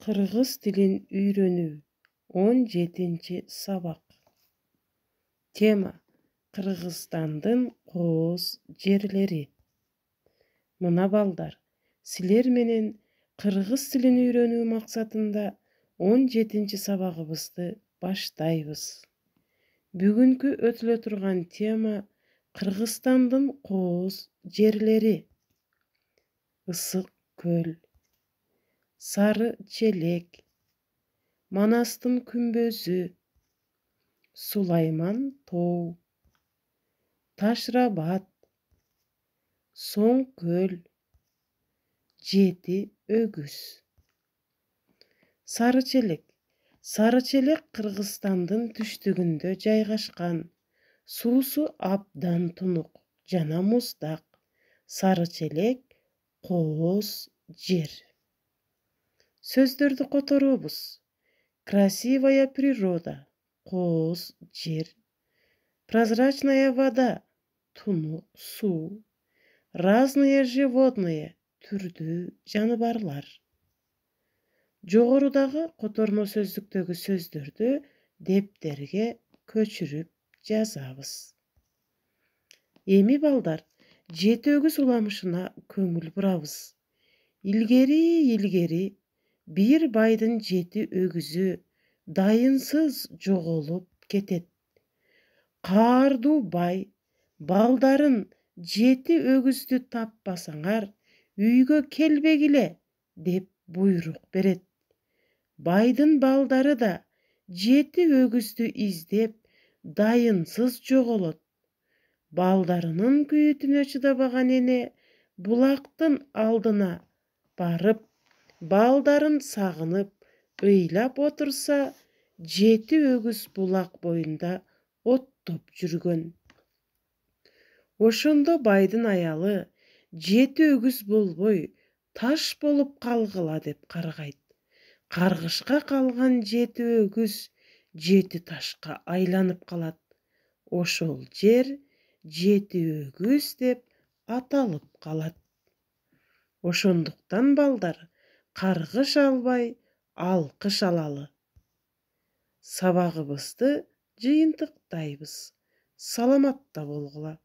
Кыргыз тилин үйрөнүү 17-сабак. Тема: Кыргызстандын кооз жерлери. Мына балдар, силер менен кыргыз тилин үйрөнүү максатында 17-сабагыбызды баштайбыз. Бүгүнкү өтүлө турган тема: Кыргызстандын кооз жерлери. Ысык көл, Сары Челек, Манастын күмбөзү, Сулайман тоо, Ташрабат, Соң көл, Жети өгүз. Сары Челек. Сары Челек Кыргызстандын түштүгүндө жайгашкан. Суусу абдан тунук жана муздак. Сары Челек кооз жер. Сөздөрдү которобуз. Красивая природа, кооз жер. Прозрачная вода, тунук суу. Разные животные, түрдүү жаныбарлар. Жогорудагы котормо сөздүктөгү сөздөрдү дептерге көчүрүп жазабыз. Эми балдар, жети өгүз уламышына көңүл бурабыз. Илгери бир байдын жети өгүзү дайынсыз жоголуп кетет. Каардуу бай балдарын жети өгүздү таппасаңар, үйгө келбегиле деп буйрук берет. Байдын балдары да жети өгүздү издеп дайынсыз жоголот. Балдарынын күйүтүнө чыдабаган эне булактын алдына барып, балдарын сагынып, ыйлап отурса, жети өгүз булак боюнда оттоп жүргөн. Ошондо байдын аялы жети өгүз болбой, таш болуп калгыла деп каргайт. Каргышка калган жети өгүз жети ташка айланып калат. Ошол жер жети өгүз деп аталып калат. Ошондуктан балдар, каргыш албай, алкыш алалы. Сабагыбызды жыйынтыктайбыз. Саламатта болгула.